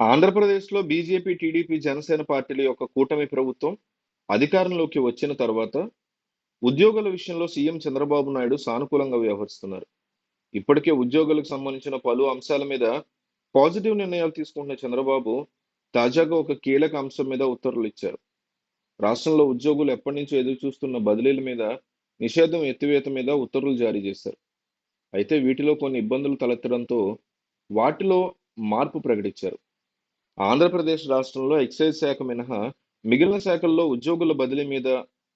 ఆంధ్రప్రదేశ్‌లో BJP, TDP, Janasena పార్టీల యొక్క కూటమి ప్రభుత్వం అధికారంలోకి వచ్చిన తర్వాత ఉద్యోగుల విషయంలో సీఎం చంద్రబాబు నాయుడు సానుకూలంగా వ్యవహరిస్తున్నారు. ఇప్పటికే ఉద్యోగులకు సంబంధించిన పలు అంశాల మీద పాజిటివ్ నిర్ణయాలు తీసుకుంటున్న చంద్రబాబు తాజాగా ఒక కీలక అంశం మీద ఉత్తర్వులు ఇచ్చారు. రాష్ట్రంలో ఉద్యోగులు ఎప్పటినుంచో ఎదురు చూస్తున్న బదిలీల మీద నిషేధం ఎత్తివేత మీద ఉత్తర్వులు జారీ చేశారు. అయితే వీటిలో కొన్ని ఇబ్బందులు తలెత్తడంతో వాటిలో మార్పు ప్రకటించారు. ఆంధ్రప్రదేశ్ రాష్ట్రంలో ఎక్సైజ్ శాఖ మినహా మిగిలిన శాఖల్లో ఉద్యోగుల బదిలీ మీద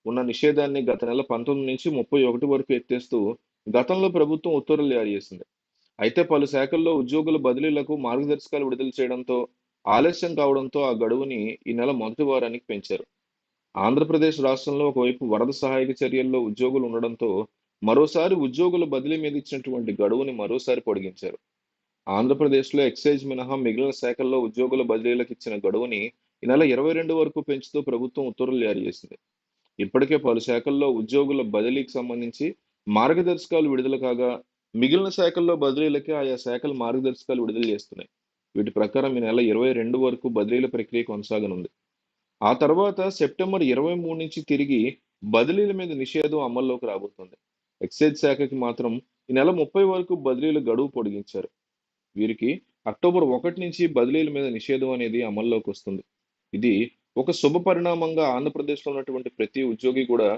ఉన్న నిషేధాన్ని గత నెల 19 నుంచి 31 వరకు ఎత్తేస్తూ గతంలో ప్రభుత్వం ఉత్తర్వులు జారీ చేసింది. అయితే పలు శాఖల్లో ఉద్యోగుల బదిలీలకు మార్గదర్శకాలు విడుదల చేయడంతో ఆలస్యం కావడంతో ఆ గడువుని ఈ నెల మొదటి వారానికి పెంచారు. ఆంధ్రప్రదేశ్ రాష్ట్రంలో ఒకవైపు వరద సహాయక చర్యల్లో ఉద్యోగులు ఉండడంతో మరోసారి ఉద్యోగుల బదిలీ మీద ఇచ్చినటువంటి గడువుని మరోసారి పొడిగించారు. ఆంధ్రప్రదేశ్‌లో ఎక్సైజ్ మినహా మిగిలిన శాఖల్లో ఉద్యోగుల బదిలీలకు ఇచ్చిన గడువుని ఈ నెల 22 వరకు పెంచుతూ ప్రభుత్వం ఉత్తర్వులు జారీ చేసింది. ఇప్పటికే పలు శాఖల్లో ఉద్యోగుల బదిలీకి సంబంధించి మార్గదర్శకాలు విడుదల కాగా, మిగిలిన శాఖల్లో బదిలీలకి ఆయా శాఖలు మార్గదర్శకాలు విడుదల చేస్తున్నాయి. వీటి ప్రకారం ఈ నెల 22 వరకు బదిలీల ప్రక్రియ కొనసాగనుంది. ఆ తర్వాత సెప్టెంబర్ 23 నుంచి తిరిగి బదిలీల మీద నిషేధం అమల్లోకి రాబోతోంది. ఎక్సైజ్ శాఖకి మాత్రం ఈ నెల 30 వరకు బదిలీల గడువు పొడిగించారు. వీరికి అక్టోబర్ 1 నుంచి బదిలీల మీద నిషేధం అనేది అమల్లోకి వస్తుంది. ఇది ఒక శుభ పరిణామంగా ఆంధ్రప్రదేశ్‌లో ఉన్నటువంటి ప్రతి ఉద్యోగి కూడా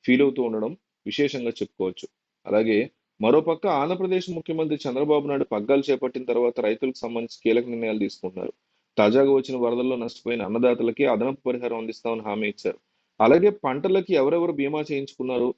ఫీల్ అవుతూ ఉండడం విశేషంగా చెప్పుకోవచ్చు. అలాగే మరోపక్క ఆంధ్రప్రదేశ్ ముఖ్యమంత్రి చంద్రబాబు నాయుడు పగ్గాలు చేపట్టిన తర్వాత రైతులకు సంబంధించి కీలక నిర్ణయాలు తీసుకుంటున్నారు. తాజాగా వచ్చిన వరదల్లో నష్టపోయిన అన్నదాతలకి అదనపు పరిహారం అందిస్తామని హామీ ఇచ్చారు. అలాగే పంటలకి ఎవరెవరు బీమా చేయించుకున్నారు,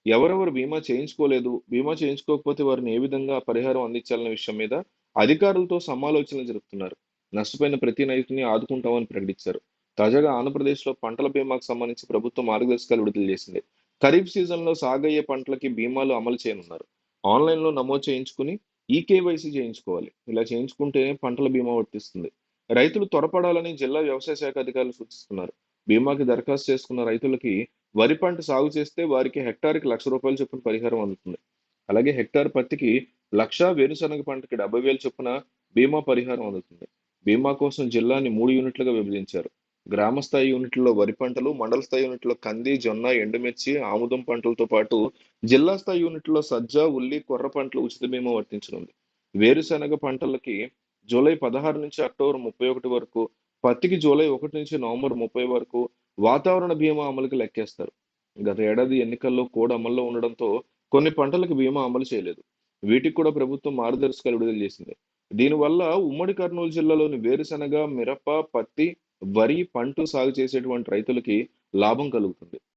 ఎవరెవరు బీమా చేయించుకోలేదు, బీమా చేయించుకోకపోతే వారిని ఏ విధంగా పరిహారం అందించాలనే విషయం మీద అధికారులతో సమాలోచనలు జరుపుతున్నారు. నష్టపోయిన ప్రతి రైతుని ఆదుకుంటామని ప్రకటించారు. తాజాగా ఆంధ్రప్రదేశ్‌లో పంటల బీమాకు సంబంధించి ప్రభుత్వం మార్గదర్శకాలు విడుదల చేసింది. ఖరీఫ్ సీజన్‌లో సాగయ్యే పంటలకి బీమాలు అమలు చేయనున్నారు. ఆన్‌లైన్‌లో నమోదు చేయించుకుని ఈకేవైసీ చేయించుకోవాలి. ఇలా చేయించుకుంటేనే పంటల బీమా వర్తిస్తుంది. రైతులు త్వరపడాలని జిల్లా వ్యవసాయ శాఖ అధికారులు సూచిస్తున్నారు. బీమాకి దరఖాస్తు చేసుకున్న రైతులకి వరి పంట సాగు చేస్తే వారికి హెక్టార్‌కి ₹1,00,000 చొప్పున పరిహారం అందుతుంది. అలాగే హెక్టార్ పత్తికి 1,00,000, వేరుశనగ పంటకి 70,000 చొప్పున బీమా పరిహారం అందుతుంది. బీమా కోసం జిల్లాని 3 యూనిట్లుగా విభజించారు. గ్రామ స్థాయి యూనిట్లలో వరి పంటలు, మండల స్థాయి యూనిట్‌లో కంది, జొన్న, ఎండుమిర్చి, ఆముదం పంటలతో పాటు జిల్లా స్థాయి యూనిట్‌లో సజ్జ, ఉల్లి, కొర్ర పంటలు ఉచిత బీమా వర్తించనుంది. వేరుశనగ పంటలకి జూలై 16 నుంచి అక్టోబర్ 31 వరకు, పత్తికి జూలై 1 నుంచి నవంబర్ 30 వరకు వాతావరణ బీమా అమలుకి లెక్కేస్తారు. గత ఏడాది ఎన్నికల్లో కోడ్ అమల్లో ఉండడంతో కొన్ని పంటలకు బీమా అమలు చేయలేదు. వీటికి కూడా ప్రభుత్వం మార్గదర్శకాలు విడుదల చేసింది. దీనివల్ల ఉమ్మడి కర్నూలు జిల్లాలోని వేరుశనగ, మిరప, పత్తి, వరి పంట సాగు చేసేటువంటి రైతులకి లాభం కలుగుతుంది.